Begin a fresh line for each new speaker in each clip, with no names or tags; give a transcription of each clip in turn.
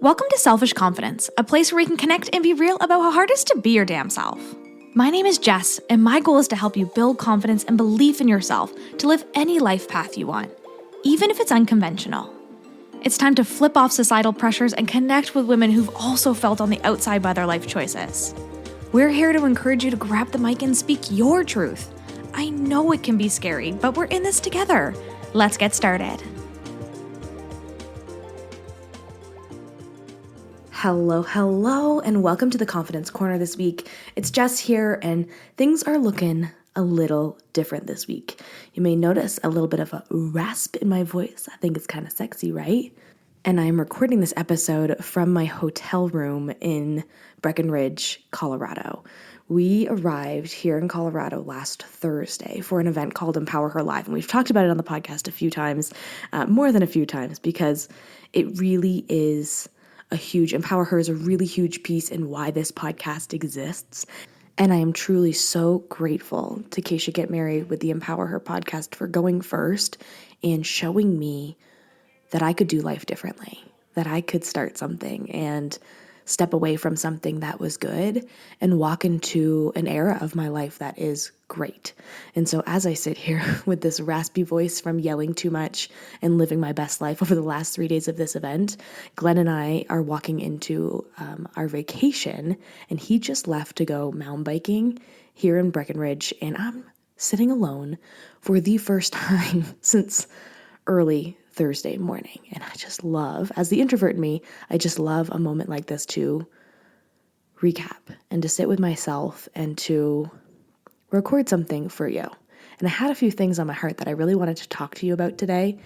Welcome to Selfish Confidence, a place where we can connect and be real about how hard it is to be your damn self. My name is Jess, and my goal is to help you build confidence and belief in yourself to live any life path you want, even if it's unconventional. It's time to flip off societal pressures and connect with women who've also felt on the outside by their life choices. We're here to encourage you to grab the mic and speak your truth. I know it can be scary, but we're in this together. Let's get started. Hello, and welcome to the Confidence Corner this week. It's Jess here, and things are looking a little different this week. You may notice a little bit of a rasp in my voice. I think it's kind of sexy, right? And I'm recording this episode from my hotel room in Breckenridge, Colorado. We arrived here in Colorado last Thursday for an event called EmpowerHer Life, and we've talked about it on the podcast a few times, more than a few times, because it really is EmpowerHer is a really huge piece in why this podcast exists. And I am truly so grateful to Keisha Get Married with the EmpowerHer podcast for going first and showing me that I could do life differently, that I could start something and step away from something that was good and walk into an era of my life that is great. And so as I sit here with this raspy voice from yelling too much and living my best life over the last 3 days of this event, Glenn and I are walking into our vacation, and he just left to go mountain biking here in Breckenridge, and I'm sitting alone for the first time since early Thursday morning. And I just love, as the introvert in me, I just love a moment like this to recap and to sit with myself and to record something for you. And I had a few things on my heart that I really wanted to talk to you about today.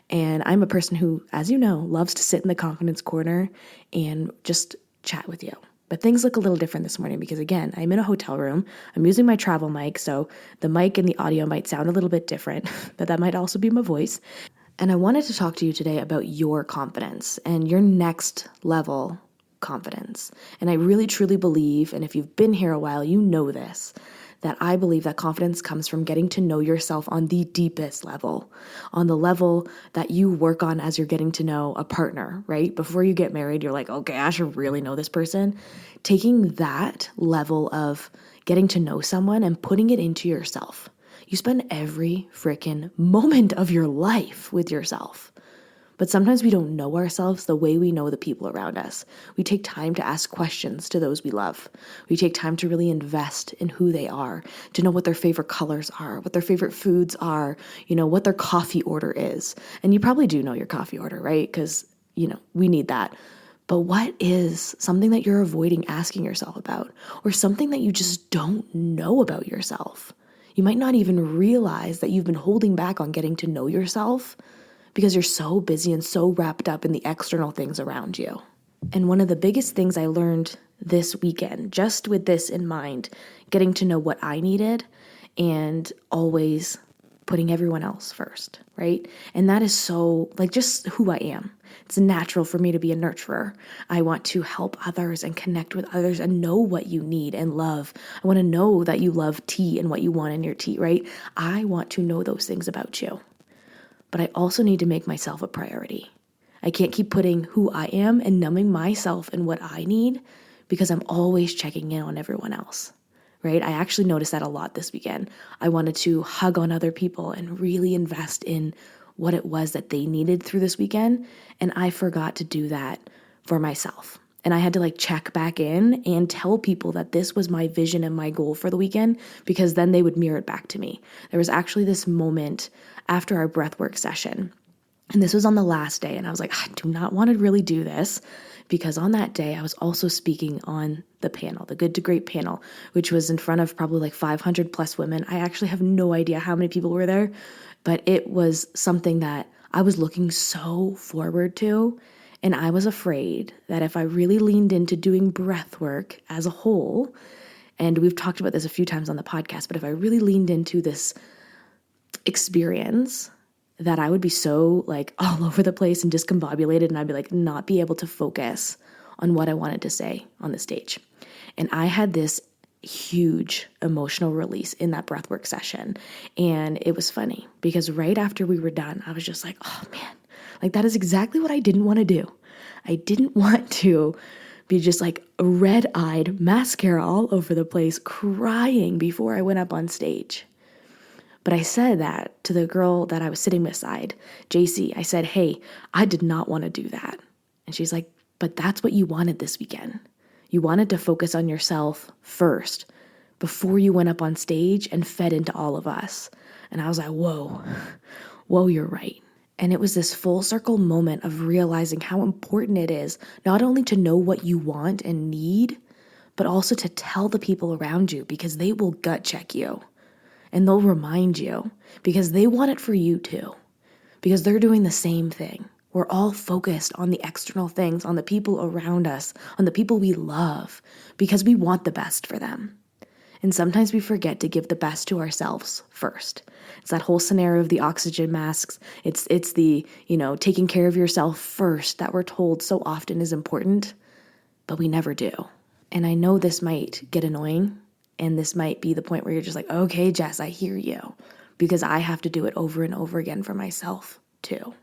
And I'm a person who, as you know, loves to sit in the confidence corner and just chat with you. But things look a little different this morning because, again, I'm in a hotel room. I'm using my travel mic, so the mic and the audio might sound a little bit different, but that might also be my voice. And I wanted to talk to you today about your confidence and your next level confidence. And I really, truly believe, and if you've been here a while, you know this, that I believe that confidence comes from getting to know yourself on the deepest level, on the level that you work on as you're getting to know a partner, right? Before you get married, you're like, okay, I should really know this person. Taking that level of getting to know someone and putting it into yourself. You spend every freaking moment of your life with yourself. But sometimes we don't know ourselves the way we know the people around us. We take time to ask questions to those we love. We take time to really invest in who they are, to know what their favorite colors are, what their favorite foods are, what their coffee order is. And you probably do know your coffee order, right? Because, we need that. But what is something that you're avoiding asking yourself about, or something that you just don't know about yourself? You might not even realize that you've been holding back on getting to know yourself because you're so busy and so wrapped up in the external things around you. And one of the biggest things I learned this weekend, just with this in mind, getting to know what I needed and always putting everyone else first, right? And that is so, just who I am. It's natural for me to be a nurturer. I want to help others and connect with others and know what you need and love. I want to know that you love tea and what you want in your tea, right? I want to know those things about you. But I also need to make myself a priority. I can't keep putting who I am and numbing myself and what I need because I'm always checking in on everyone else, right? I actually noticed that a lot this weekend. I wanted to hug on other people and really invest in what it was that they needed through this weekend. And I forgot to do that for myself. And I had to check back in and tell people that this was my vision and my goal for the weekend, because then they would mirror it back to me. There was actually this moment after our breathwork session, and this was on the last day. And I was like, I do not want to really do this, because on that day, I was also speaking on the panel, the Good to Great panel, which was in front of probably 500 plus women. I actually have no idea how many people were there, but it was something that I was looking so forward to. And I was afraid that if I really leaned into doing breath work as a whole, and we've talked about this a few times on the podcast, but if I really leaned into this experience, that I would be so all over the place and discombobulated, and I'd be not be able to focus on what I wanted to say on the stage. And I had this huge emotional release in that breathwork session. And it was funny because right after we were done, I was just like, oh man, that is exactly what I didn't want to do. I didn't want to be just like red-eyed, mascara all over the place, crying before I went up on stage. But I said that to the girl that I was sitting beside, JC. I said, hey, I did not want to do that. And she's like, but that's what you wanted this weekend. You wanted to focus on yourself first before you went up on stage and fed into all of us. And I was like, whoa, you're right. And it was this full circle moment of realizing how important it is not only to know what you want and need, but also to tell the people around you, because they will gut check you and they'll remind you because they want it for you too, because they're doing the same thing. We're all focused on the external things, on the people around us, on the people we love, because we want the best for them. And sometimes we forget to give the best to ourselves first. It's that whole scenario of the oxygen masks. It's the, taking care of yourself first that we're told so often is important, but we never do. And I know this might get annoying, and this might be the point where you're just like, okay, Jess, I hear you, because I have to do it over and over again for myself too.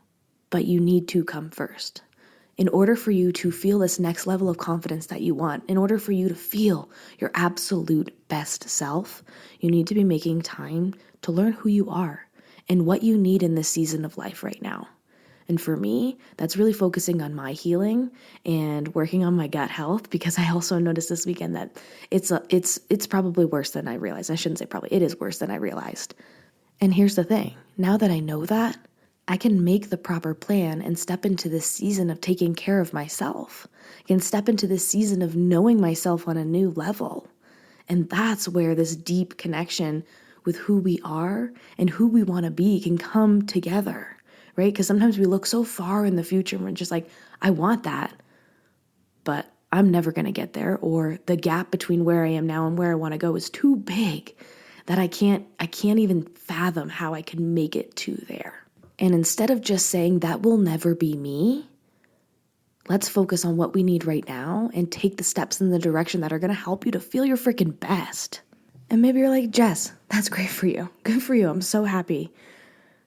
But you need to come first. In order for you to feel this next level of confidence that you want, in order for you to feel your absolute best self, you need to be making time to learn who you are and what you need in this season of life right now. And for me, that's really focusing on my healing and working on my gut health, because I also noticed this weekend that it's probably worse than I realized. I shouldn't say probably, it is worse than I realized. And here's the thing, now that I know that, I can make the proper plan and step into this season of taking care of myself. I can step into this season of knowing myself on a new level. And that's where this deep connection with who we are and who we want to be can come together, right? Because sometimes we look so far in the future and we're just like, I want that, but I'm never going to get there. Or the gap between where I am now and where I want to go is too big that I can't even fathom how I can make it to there. And instead of just saying that will never be me, let's focus on what we need right now and take the steps in the direction that are going to help you to feel your freaking best. And maybe you're like, Jess, that's great for you. Good for you. I'm so happy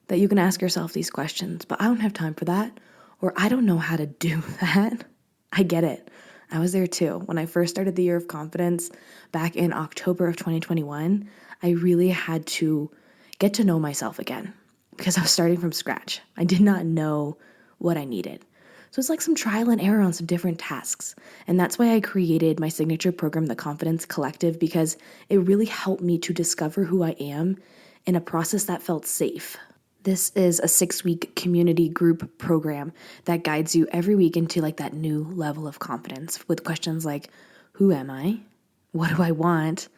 that you can ask yourself these questions, but I don't have time for that, or I don't know how to do that. I get it. I was there too. When I first started the Year of Confidence back in October of 2021, I really had to get to know myself again, because I was starting from scratch. I did not know what I needed. So it's like some trial and error on some different tasks. And that's why I created my signature program, the Confidence Collective, because it really helped me to discover who I am in a process that felt safe. This is a 6-week community group program that guides you every week into like that new level of confidence with questions like, who am I? What do I want?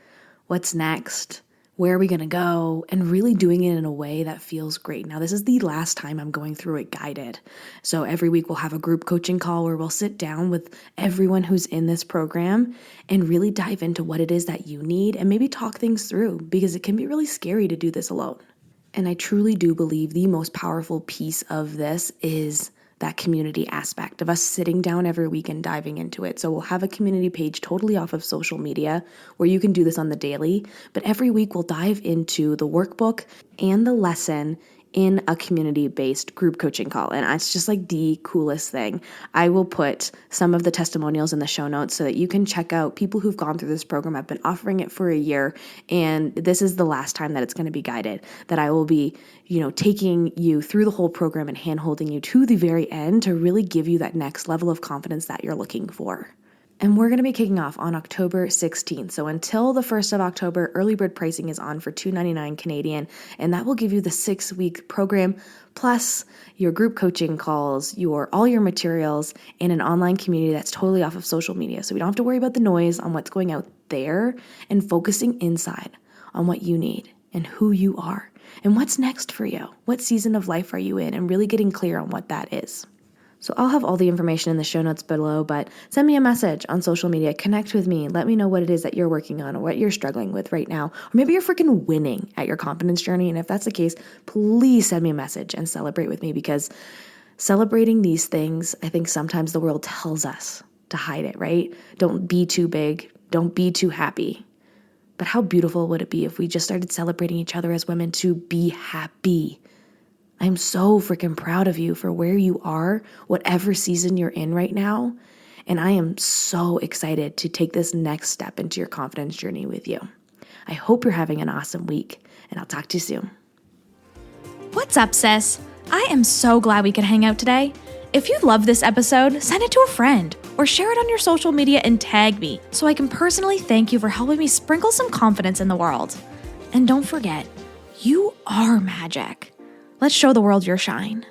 What's next? Where are we going to go? And really doing it in a way that feels great. Now, this is the last time I'm going through it guided. So every week we'll have a group coaching call where we'll sit down with everyone who's in this program and really dive into what it is that you need and maybe talk things through, because it can be really scary to do this alone. And I truly do believe the most powerful piece of this is that community aspect of us sitting down every week and diving into it. So we'll have a community page totally off of social media where you can do this on the daily, but every week we'll dive into the workbook and the lesson in a community-based group coaching call. And it's just like the coolest thing. I will put some of the testimonials in the show notes so that you can check out people who've gone through this program. I've been offering it for a year, and this is the last time that it's going to be guided, that I will be, taking you through the whole program and hand-holding you to the very end to really give you that next level of confidence that you're looking for. And we're going to be kicking off on October 16th. So until the 1st of October, early bird pricing is on for $299 Canadian, and that will give you the 6-week program plus your group coaching calls, all your materials, and an online community that's totally off of social media. So we don't have to worry about the noise on what's going out there, and focusing inside on what you need and who you are and what's next for you. What season of life are you in? And really getting clear on what that is. So I'll have all the information in the show notes below, but send me a message on social media, connect with me, let me know what it is that you're working on or what you're struggling with right now. Or maybe you're freaking winning at your confidence journey. And if that's the case, please send me a message and celebrate with me, because celebrating these things, I think sometimes the world tells us to hide it, right? Don't be too big. Don't be too happy. But how beautiful would it be if we just started celebrating each other as women to be happy? I'm so freaking proud of you for where you are, whatever season you're in right now. And I am so excited to take this next step into your confidence journey with you. I hope you're having an awesome week, and I'll talk to you soon.
What's up, sis? I am so glad we could hang out today. If you love this episode, send it to a friend or share it on your social media and tag me so I can personally thank you for helping me sprinkle some confidence in the world. And don't forget, you are magic. Let's show the world your shine.